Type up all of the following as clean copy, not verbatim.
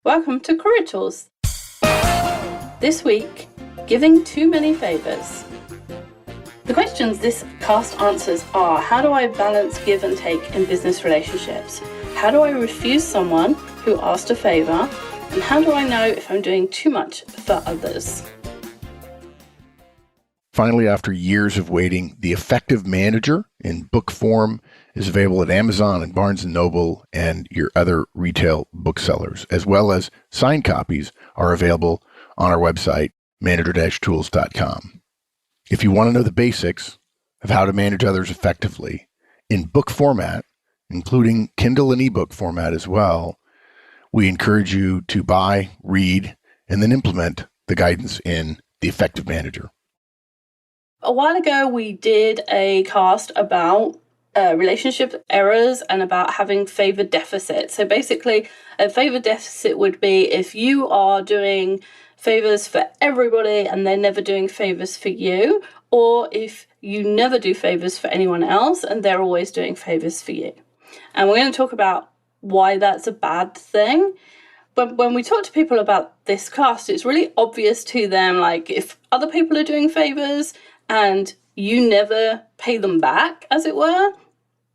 Welcome to Career Tools. This week, giving too many favours. The questions this cast answers are: how do I balance give and take in business relationships? How do I refuse someone who asked a favour? And how do I know if I'm doing too much for others? Finally, after years of waiting, The Effective Manager in book form is available at Amazon and Barnes & Noble and your other retail booksellers, as well as signed copies are available on our website, manager-tools.com. If you want to know the basics of how to manage others effectively in book format, including Kindle and ebook format as well, we encourage you to buy, read, and then implement the guidance in The Effective Manager. A while ago, we did a cast about relationship errors and about having favor deficits. So basically, a favor deficit would be if you are doing favors for everybody and they're never doing favors for you, or if you never do favors for anyone else and they're always doing favors for you. And we're going to talk about why that's a bad thing. But when we talk to people about this cast, it's really obvious to them, like if other people are doing favors and you never pay them back, as it were,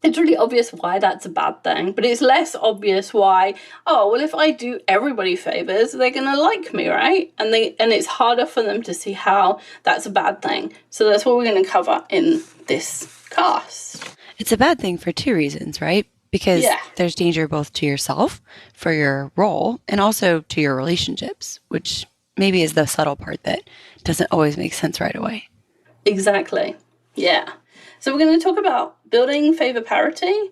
it's really obvious why that's a bad thing. But it's less obvious why, oh, well, if I do everybody favors, they're going to like me, right? And it's harder for them to see how that's a bad thing. So that's what we're going to cover in this cast. It's a bad thing for two reasons, right? Because there's danger both to yourself for your role and also to your relationships, which maybe is the subtle part that doesn't always make sense right away. Exactly. Yeah. So we're going to talk about building favor parity.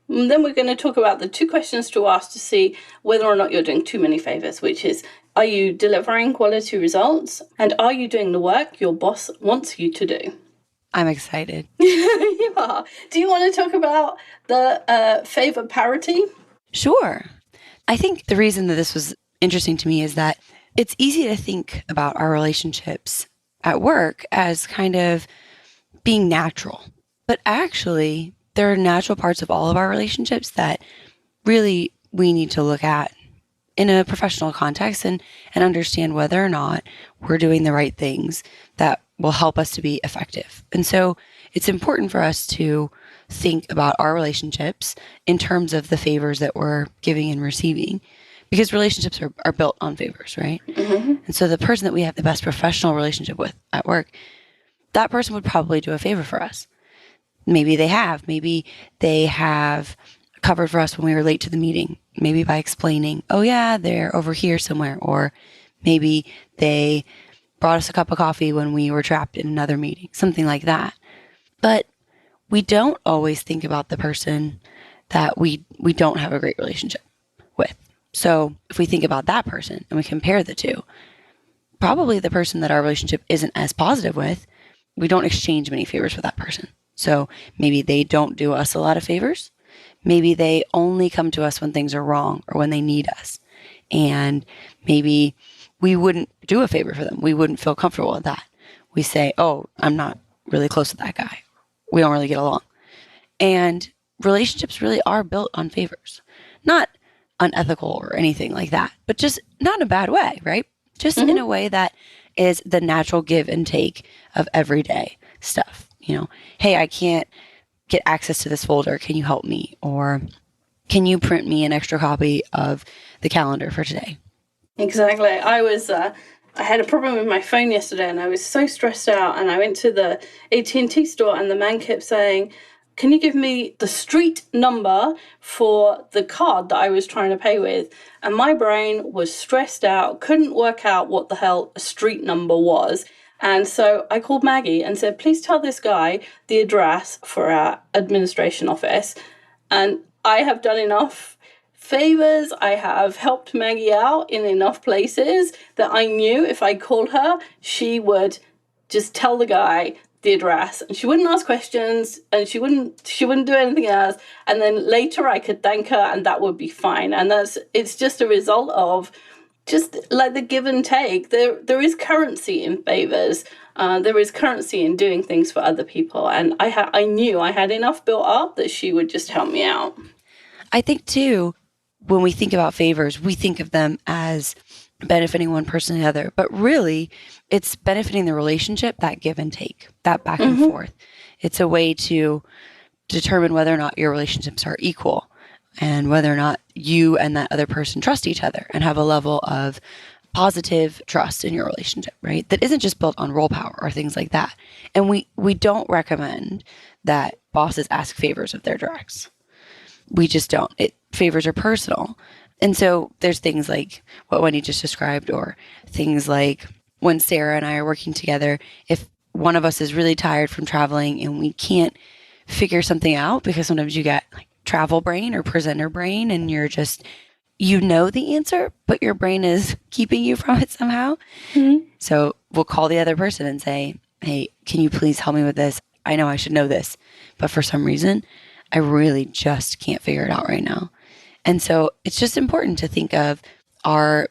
And then we're going to talk about the two questions to ask to see whether or not you're doing too many favors, which is, are you delivering quality results? And are you doing the work your boss wants you to do? I'm excited. You are. Do you want to talk about the favor parity? Sure. I think the reason that this was interesting to me is that it's easy to think about our relationships at work as kind of being natural. But actually, there are natural parts of all of our relationships that really we need to look at in a professional context and understand whether or not we're doing the right things that will help us to be effective. And so it's important for us to think about our relationships in terms of the favors that we're giving and receiving, because relationships are built on favors, right? Mm-hmm. And so the person that we have the best professional relationship with at work, that person would probably do a favor for us. Maybe they have covered for us when we were late to the meeting, maybe by explaining, oh yeah, they're over here somewhere. Or maybe they brought us a cup of coffee when we were trapped in another meeting, something like that. But we don't always think about the person that we don't have a great relationship with. So if we think about that person and we compare the two, probably the person that our relationship isn't as positive with, we don't exchange many favors with that person. So maybe they don't do us a lot of favors. Maybe they only come to us when things are wrong or when they need us. And maybe we wouldn't do a favor for them. We wouldn't feel comfortable with that. We say, oh, I'm not really close to that guy. We don't really get along. And relationships really are built on favors. Not unethical or anything like that, but just not in a bad way, right? Just in a way that is the natural give and take of everyday stuff. You know, hey, I can't get access to this folder. Can you help me? Or can you print me an extra copy of the calendar for today? Exactly. I had a problem with my phone yesterday and I was so stressed out, and I went to the AT&T store and the man kept saying, can you give me the street number for the card that I was trying to pay with? And my brain was stressed out, couldn't work out what the hell a street number was. And so I called Maggie and said, please tell this guy the address for our administration office. And I have done enough favors. I have helped Maggie out in enough places that I knew if I called her, she would just tell the guy the address and she wouldn't ask questions and she wouldn't do anything else. And then later I could thank her and that would be fine. And it's just a result of just like the give and take. There is currency in favors. There is currency in doing things for other people. And I knew I had enough built up that she would just help me out. I think too, when we think about favors, we think of them as benefiting one person or the other, but really it's benefiting the relationship, that give and take, that back and forth. It's a way to determine whether or not your relationships are equal and whether or not you and that other person trust each other and have a level of positive trust in your relationship, right? That isn't just built on role power or things like that. And we don't recommend that bosses ask favors of their directs. We just don't. Favors are personal. And so there's things like what Wendy just described, or things like when Sarah and I are working together, if one of us is really tired from traveling and we can't figure something out, because sometimes you get like travel brain or presenter brain and you're just, you know the answer, but your brain is keeping you from it somehow. So we'll call the other person and say, hey, can you please help me with this? I know I should know this, but for some reason, I really just can't figure it out right now. And so it's just important to think of our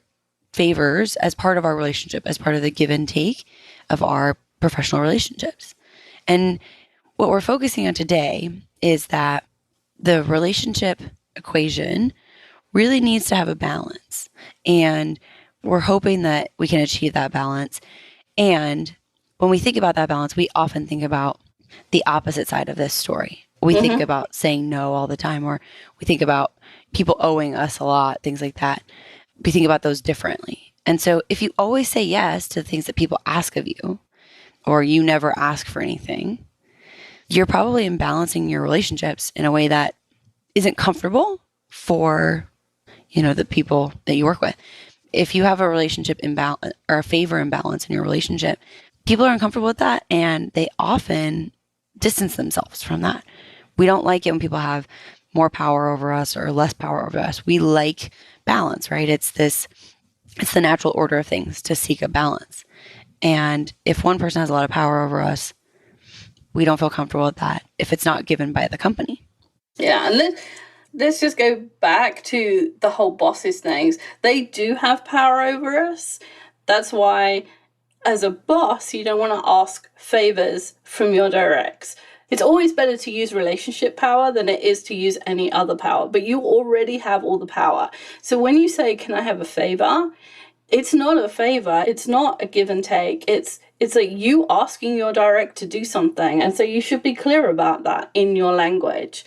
favors as part of our relationship, as part of the give and take of our professional relationships. And what we're focusing on today is that the relationship equation really needs to have a balance. And we're hoping that we can achieve that balance. And when we think about that balance, we often think about the opposite side of this story. We think about saying no all the time, or we think about people owing us a lot, things like that. We think about those differently. And so if you always say yes to the things that people ask of you, or you never ask for anything, you're probably imbalancing your relationships in a way that isn't comfortable for, the people that you work with. If you have a relationship imbalance or a favor imbalance in your relationship, people are uncomfortable with that, and they often distance themselves from that. We don't like it when people have more power over us or less power over us. We like balance, right? It's the natural order of things to seek a balance. And if one person has a lot of power over us, we don't feel comfortable with that if it's not given by the company. Yeah, and let's just go back to the whole bosses things. They do have power over us. That's why, as a boss, you don't want to ask favors from your directs. It's always better to use relationship power than it is to use any other power, but you already have all the power. So when you say, can I have a favor? It's not a favor. It's not a give and take. It's like you asking your direct to do something. And so you should be clear about that in your language.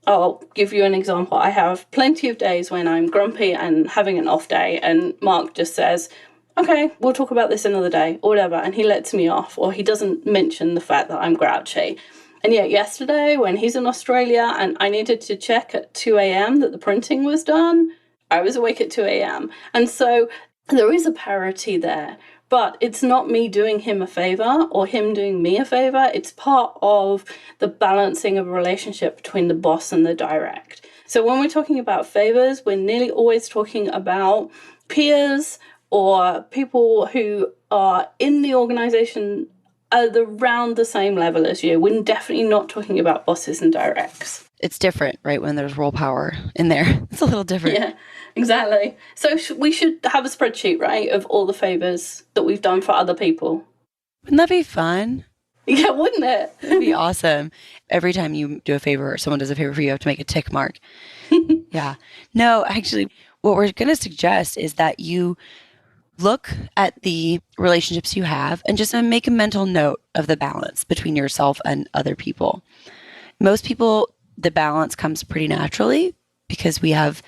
I'll give you an example. I have plenty of days when I'm grumpy and having an off day, and Mark just says, okay, we'll talk about this another day, or whatever, and he lets me off, or he doesn't mention the fact that I'm grouchy. And yet yesterday, when he's in Australia and I needed to check at 2 a.m. that the printing was done, I was awake at 2 a.m. And so there is a parity there, but it's not me doing him a favor or him doing me a favor. It's part of the balancing of a relationship between the boss and the direct. So when we're talking about favors, we're nearly always talking about peers or people who are in the organization at around the same level as you. We're definitely not talking about bosses and directs. It's different, right? When there's role power in there, it's a little different. Yeah, exactly. So we should have a spreadsheet, right, of all the favors that we've done for other people. Wouldn't that be fun? Yeah, wouldn't it? It'd be awesome. Every time you do a favor or someone does a favor for you, you have to make a tick mark. Yeah. No, actually, what we're going to suggest is that you look at the relationships you have and just make a mental note of the balance between yourself and other people. Most people, the balance comes pretty naturally because we have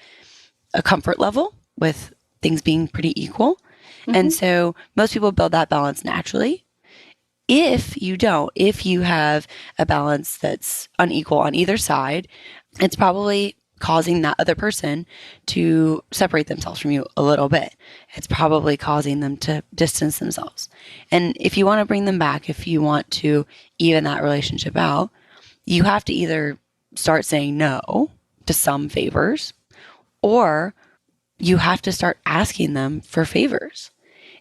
a comfort level with things being pretty equal. And so most people build that balance naturally. If you don't, if you have a balance that's unequal on either side, it's probably causing that other person to separate themselves from you a little bit. It's probably causing them to distance themselves. And if you want to bring them back, if you want to even that relationship out, you have to either start saying no to some favors, or you have to start asking them for favors.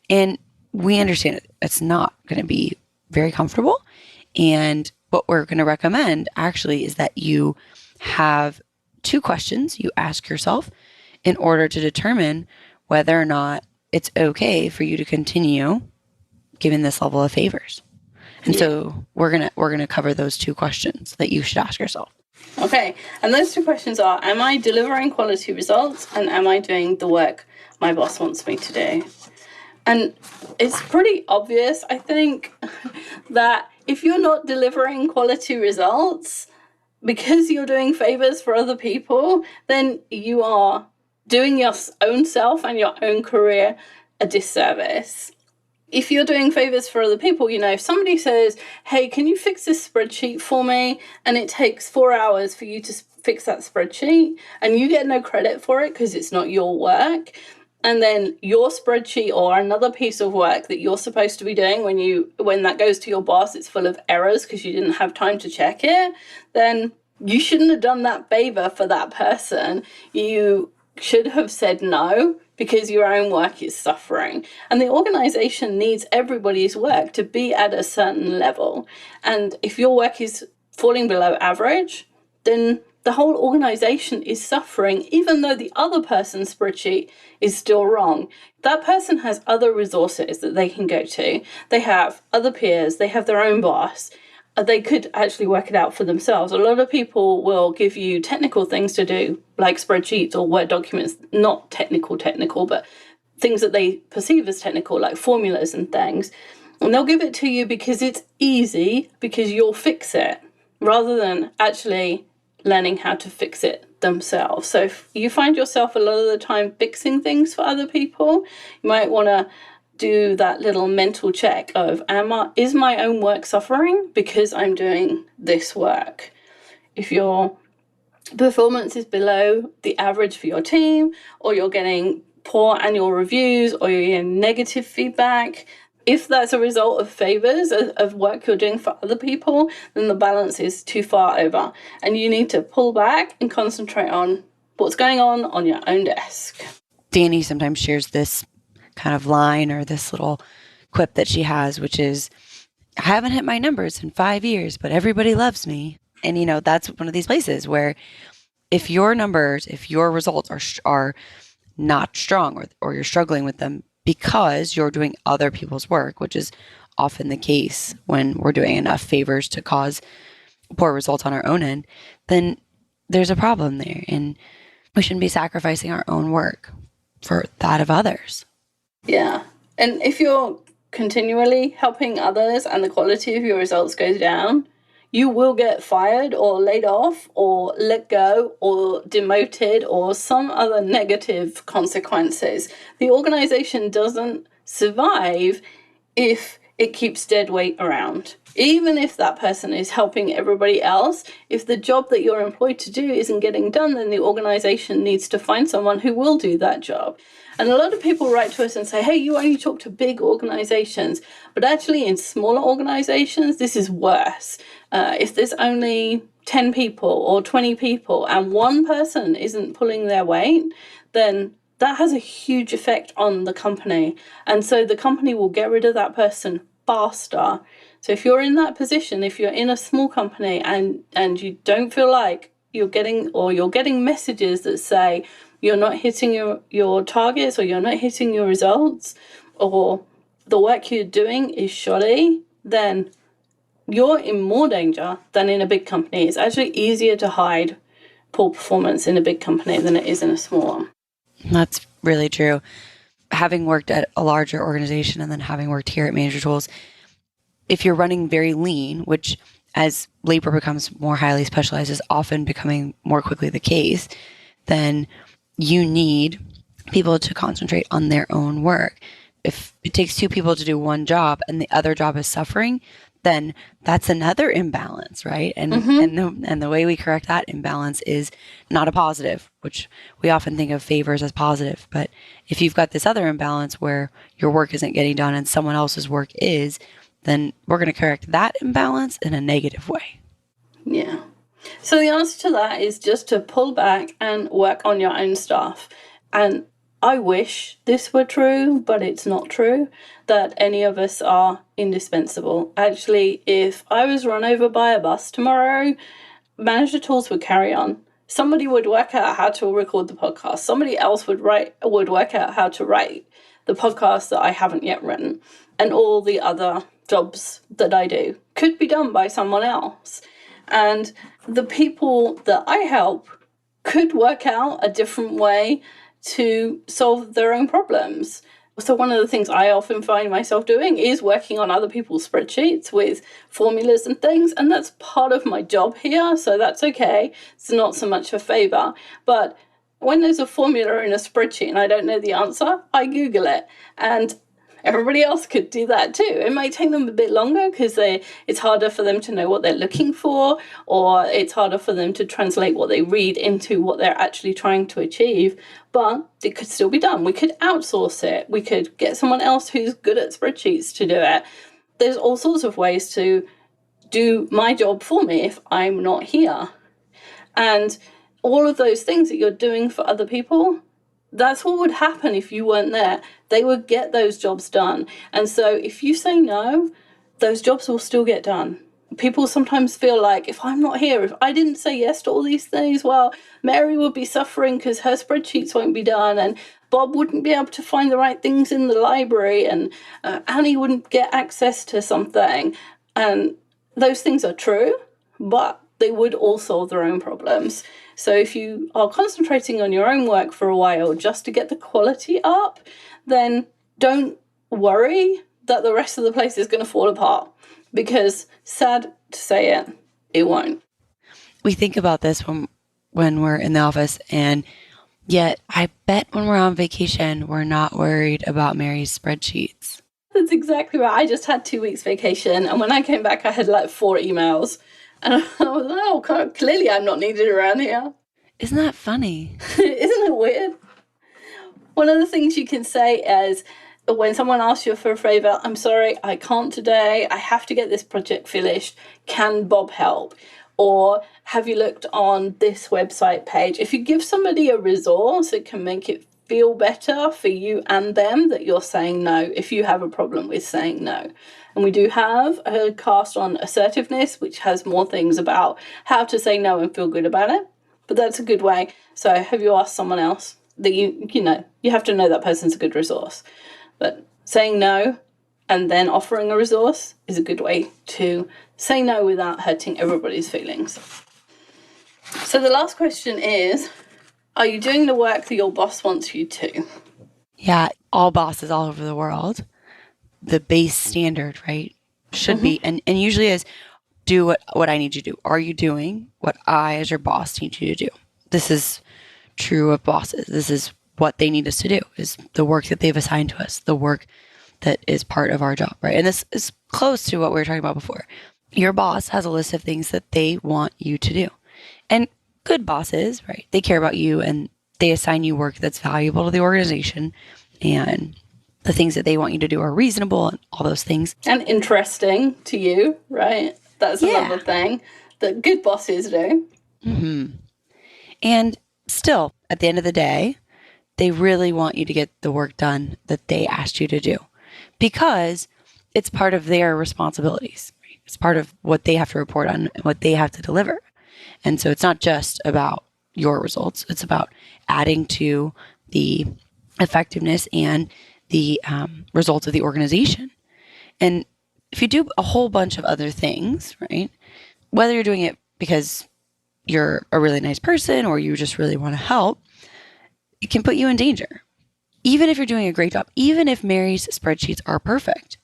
And we understand it's not going to be very comfortable. And what we're going to recommend actually is that you have 2 questions you ask yourself in order to determine whether or not it's okay for you to continue giving this level of favors. And so we're going to cover those 2 questions that you should ask yourself. Okay, and those two questions are, am I delivering quality results, and am I doing the work my boss wants me to do? And it's pretty obvious, I think, that if you're not delivering quality results because you're doing favors for other people, then you are doing your own self and your own career a disservice. If you're doing favors for other people, if somebody says, hey, can you fix this spreadsheet for me? And it takes 4 hours for you to fix that spreadsheet, and you get no credit for it because it's not your work. And then your spreadsheet or another piece of work that you're supposed to be doing, when that goes to your boss, it's full of errors because you didn't have time to check it, then you shouldn't have done that favor for that person. You should have said no, because your own work is suffering. And the organization needs everybody's work to be at a certain level. And if your work is falling below average, then the whole organization is suffering, even though the other person's spreadsheet is still wrong. That person has other resources that they can go to. They have other peers, they have their own boss. They could actually work it out for themselves. A lot of people will give you technical things to do, like spreadsheets or Word documents, not technical, but things that they perceive as technical, like formulas and things. And they'll give it to you because it's easy, because you'll fix it, rather than actually learning how to fix it themselves. So if you find yourself a lot of the time fixing things for other people, you might want to do that little mental check of, is my own work suffering because I'm doing this work? If your performance is below the average for your team, or you're getting poor annual reviews, or you're getting negative feedback, if that's a result of favors of work you're doing for other people, then the balance is too far over. And you need to pull back and concentrate on what's going on your own desk. Danny sometimes shares this kind of line or this little quip that she has, which is, I haven't hit my numbers in 5 years, but everybody loves me. And, that's one of these places where if your numbers, if your results are not strong, or you're struggling with them because you're doing other people's work, which is often the case when we're doing enough favors to cause poor results on our own end, then there's a problem there. And we shouldn't be sacrificing our own work for that of others. Yeah. And if you're continually helping others and the quality of your results goes down, you will get fired or laid off or let go or demoted or some other negative consequences. The organization doesn't survive if it keeps dead weight around. Even if that person is helping everybody else, if the job that you're employed to do isn't getting done, then the organization needs to find someone who will do that job. And a lot of people write to us and say, hey, you only talk to big organizations. But actually, in smaller organizations, this is worse. If there's only 10 people or 20 people and one person isn't pulling their weight, then that has a huge effect on the company. And so the company will get rid of that person faster. So if you're in that position, if you're in a small company and you don't feel like you're getting messages that say you're not hitting your targets, or you're not hitting your results, or the work you're doing is shoddy, then you're in more danger than in a big company. It's actually easier to hide poor performance in a big company than it is in a small one. That's really true. Having worked at a larger organization and then having worked here at Manager Tools, if you're running very lean, which as labor becomes more highly specialized is often becoming more quickly the case, then you need people to concentrate on their own work. If it takes 2 people to do one job and the other job is suffering, then that's another imbalance, right? And the way we correct that imbalance is not a positive, which we often think of favors as positive. But if you've got this other imbalance where your work isn't getting done and someone else's work is, then we're going to correct that imbalance in a negative way. Yeah. So the answer to that is just to pull back and work on your own stuff. And I wish this were true, but it's not true, that any of us are indispensable. Actually, if I was run over by a bus tomorrow, Manager Tools would carry on. Somebody would work out how to record the podcast. Somebody else would work out how to write the podcast that I haven't yet written. And all the other jobs that I do could be done by someone else. And the people that I help could work out a different way to solve their own problems. So one of the things I often find myself doing is working on other people's spreadsheets with formulas and things, and that's part of my job here, so that's okay. It's not so much a favor. But when there's a formula in a spreadsheet and I don't know the answer, I Google it. And everybody else could do that too. It might take them a bit longer because it's harder for them to know what they're looking for, or it's harder for them to translate what they read into what they're actually trying to achieve. But it could still be done. We could outsource it. We could get someone else who's good at spreadsheets to do it. There's all sorts of ways to do my job for me if I'm not here. And all of those things that you're doing for other people, that's what would happen if you weren't there. They would get those jobs done. And so if you say no, those jobs will still get done. People sometimes feel like, if I'm not here, if I didn't say yes to all these things, well, Mary would be suffering because her spreadsheets won't be done, and Bob wouldn't be able to find the right things in the library, and Annie wouldn't get access to something. And those things are true, but they would all solve their own problems. So if you are concentrating on your own work for a while just to get the quality up, then don't worry that the rest of the place is going to fall apart, because sad to say it, it won't. We think about this when we're in the office, and yet I bet when we're on vacation, we're not worried about Mary's spreadsheets. That's exactly right. I just had 2 weeks vacation, and when I came back, I had like 4 emails. And I was like, oh, clearly I'm not needed around here. Isn't that funny? Isn't it weird? One of the things you can say is, when someone asks you for a favor, I'm sorry, I can't today. I have to get this project finished. Can Bob help? Or have you looked on this website page? If you give somebody a resource, it can make it feel better for you and them that you're saying no if you have a problem with saying no. And we do have a cast on assertiveness, which has more things about how to say no and feel good about it. But that's a good way. So have you asked someone else that you have to know that person's a good resource. But saying no and then offering a resource is a good way to say no without hurting everybody's feelings. So the last question is, are you doing the work that your boss wants you to? Yeah, all bosses all over the world, the base standard, right, should be, and usually is, do what I need you to do. Are you doing what I, as your boss, need you to do? This is true of bosses. This is what they need us to do, is the work that they've assigned to us, the work that is part of our job, right? And this is close to what we were talking about before. Your boss has a list of things that they want you to do. And good bosses, right, they care about you and they assign you work that's valuable to the organization, and the things that they want you to do are reasonable and all those things. And interesting to you, right? That's another thing that good bosses do. Mm-hmm. And still, at the end of the day, they really want you to get the work done that they asked you to do, because it's part of their responsibilities. Right? It's part of what they have to report on and what they have to deliver. And so it's not just about your results. It's about adding to the effectiveness and the results of the organization. And if you do a whole bunch of other things, right, whether you're doing it because you're a really nice person or you just really want to help, it can put you in danger. Even if you're doing a great job, even if Mary's spreadsheets are perfect,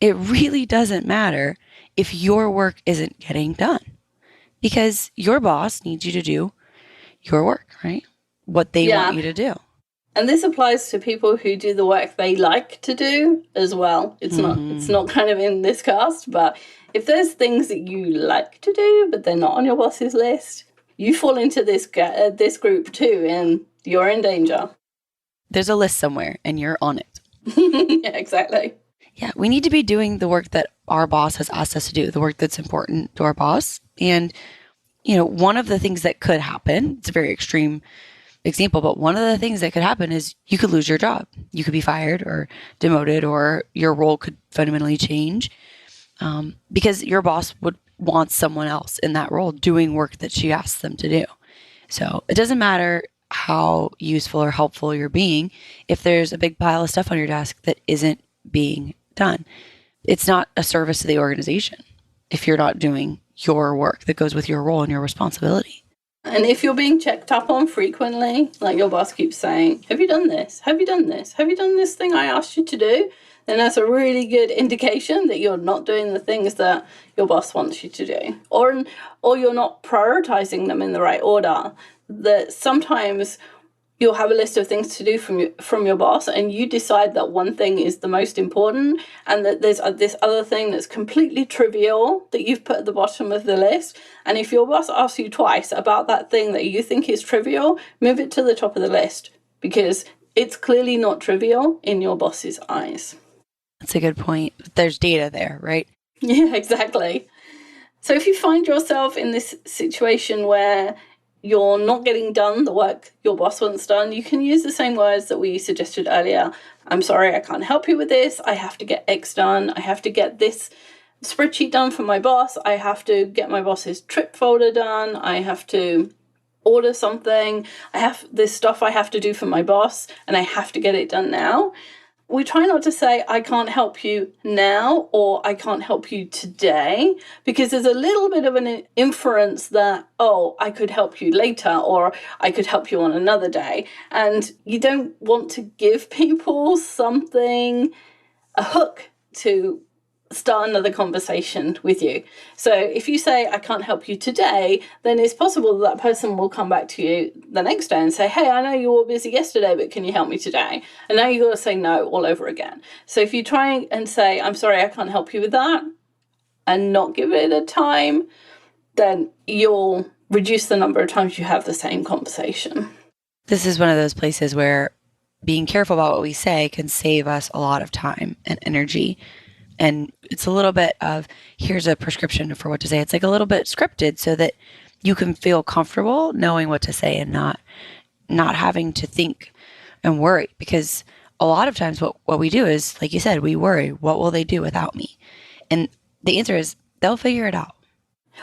it really doesn't matter if your work isn't getting done, because your boss needs you to do your work, right? What they want you to do. And this applies to people who do the work they like to do as well. It's not kind of in this cast, but if there's things that you like to do, but they're not on your boss's list, you fall into this group too, and you're in danger. There's a list somewhere, and you're on it. Yeah, exactly. Yeah, we need to be doing the work that our boss has asked us to do, the work that's important to our boss. And, one of the things that could happen, it's a very extreme example, but one of the things that could happen is you could lose your job. You could be fired or demoted, or your role could fundamentally change because your boss would want someone else in that role doing work that she asks them to do. So it doesn't matter how useful or helpful you're being if there's a big pile of stuff on your desk that isn't being done. It's not a service to the organization if you're not doing your work, that goes with your role and your responsibility. And if you're being checked up on frequently, like your boss keeps saying, have you done this? Have you done this? Have you done this thing I asked you to do? Then that's a really good indication that you're not doing the things that your boss wants you to do. Or you're not prioritizing them in the right order. That sometimes you'll have a list of things to do from your boss, and you decide that one thing is the most important, and that there's this other thing that's completely trivial that you've put at the bottom of the list. And if your boss asks you twice about that thing that you think is trivial, move it to the top of the list, because it's clearly not trivial in your boss's eyes. That's a good point. There's data there, right? Yeah, exactly. So if you find yourself in this situation where you're not getting done the work your boss wants done, you can use the same words that we suggested earlier. I'm sorry, I can't help you with this. I have to get X done. I have to get this spreadsheet done for my boss. I have to get my boss's trip folder done. I have to order something. I have this stuff I have to do for my boss, and I have to get it done now. We try not to say, I can't help you now, or I can't help you today, because there's a little bit of an inference that, oh, I could help you later, or I could help you on another day. And you don't want to give people something, a hook to start another conversation with you. So if you say, I can't help you today, then it's possible that person will come back to you the next day and say, hey, I know you were busy yesterday, but can you help me today? And now you've got to say no all over again. So if you try and say, I'm sorry, I can't help you with that, and not give it a time, then you'll reduce the number of times you have the same conversation. This is one of those places where being careful about what we say can save us a lot of time and energy. And it's a little bit of, here's a prescription for what to say. It's like a little bit scripted so that you can feel comfortable knowing what to say and not having to think and worry. Because a lot of times what we do is, like you said, we worry, what will they do without me? And the answer is, they'll figure it out.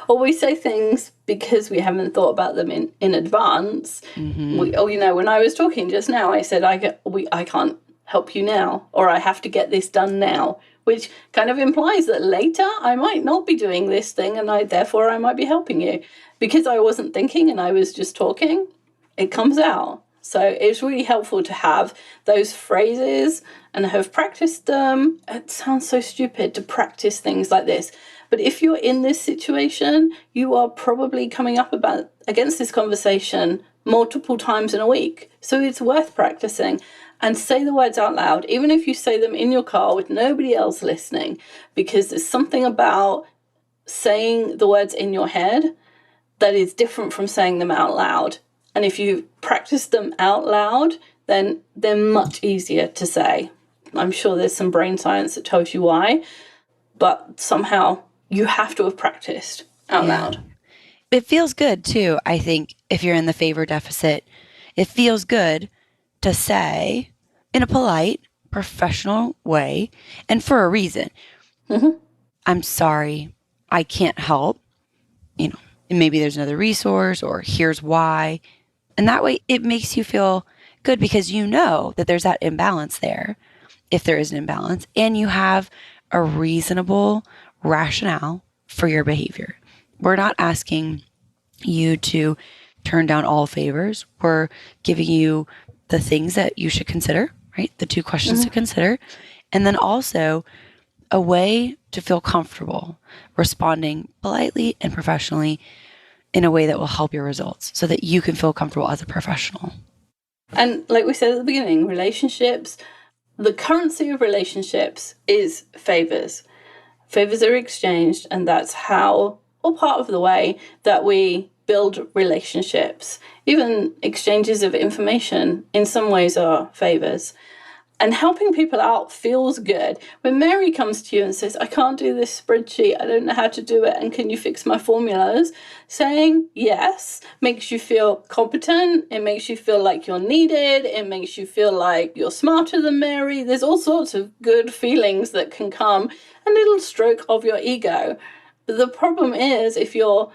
Or we say things because we haven't thought about them in advance. Mm-hmm. When I was talking just now, I said, I can't help you now, or I have to get this done now, which kind of implies that later I might not be doing this thing, and therefore I might be helping you. Because I wasn't thinking and I was just talking, it comes out. So it's really helpful to have those phrases and have practiced them. It sounds so stupid to practice things like this, but if you're in this situation, you are probably coming up against this conversation multiple times in a week. So it's worth practicing. And say the words out loud, even if you say them in your car with nobody else listening, because there's something about saying the words in your head that is different from saying them out loud. And if you practice them out loud, then they're much easier to say. I'm sure there's some brain science that tells you why, but somehow you have to have practiced out loud. It feels good too, I think, if you're in the favor deficit. It feels good to say, in a polite, professional way, and for a reason. Mm-hmm. I'm sorry, I can't help. And maybe there's another resource, or here's why. And that way it makes you feel good, because you know that there's that imbalance there, if there is an imbalance, and you have a reasonable rationale for your behavior. We're not asking you to turn down all favors. We're giving you the things that you should consider, right? The 2 questions to consider. And then also a way to feel comfortable responding politely and professionally in a way that will help your results, so that you can feel comfortable as a professional. And like we said at the beginning, relationships, the currency of relationships is favors. Favors are exchanged, and that's how, or part of the way, that we build relationships. Even exchanges of information in some ways are favors. And helping people out feels good. When Mary comes to you and says, I can't do this spreadsheet, I don't know how to do it, and can you fix my formulas? Saying yes makes you feel competent. It makes you feel like you're needed. It makes you feel like you're smarter than Mary. There's all sorts of good feelings that can come, a little stroke of your ego. But the problem is, if you're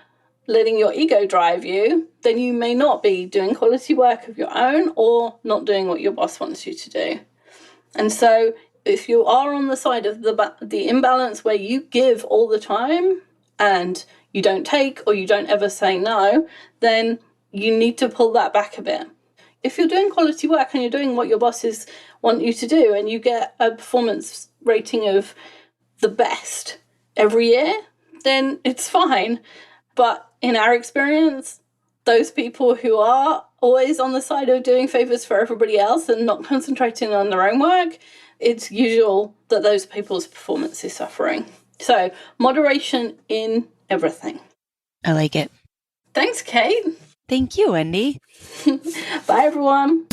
letting your ego drive you, then you may not be doing quality work of your own, or not doing what your boss wants you to do. And so if you are on the side of the imbalance where you give all the time and you don't take or you don't ever say no, then you need to pull that back a bit. If you're doing quality work and you're doing what your bosses want you to do and you get a performance rating of the best every year, then it's fine. But in our experience, those people who are always on the side of doing favors for everybody else and not concentrating on their own work, it's usual that those people's performance is suffering. So moderation in everything. I like it. Thanks, Kate. Thank you, Wendy. Bye, everyone.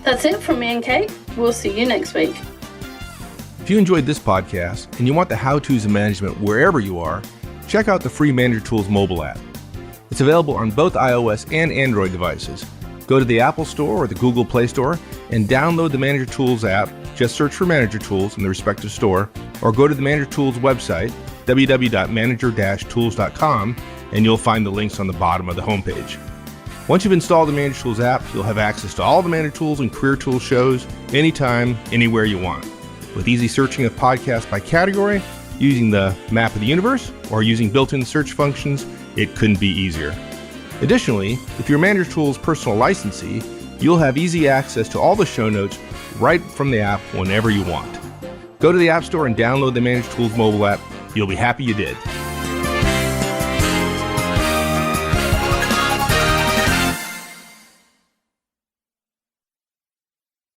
That's it from me and Kate. We'll see you next week. If you enjoyed this podcast and you want the how-tos of management wherever you are, check out the free Manager Tools mobile app. It's available on both iOS and Android devices. Go to the Apple Store or the Google Play Store and download the Manager Tools app. Just search for Manager Tools in the respective store, or go to the Manager Tools website, www.manager-tools.com, and you'll find the links on the bottom of the homepage. Once you've installed the Manager Tools app, you'll have access to all the Manager Tools and Career Tools shows anytime, anywhere you want. With easy searching of podcasts by category, using the map of the universe, or using built-in search functions, it couldn't be easier. Additionally, if you're Manager Tools personal licensee, you'll have easy access to all the show notes right from the app whenever you want. Go to the App Store and download the Manager Tools mobile app. You'll be happy you did.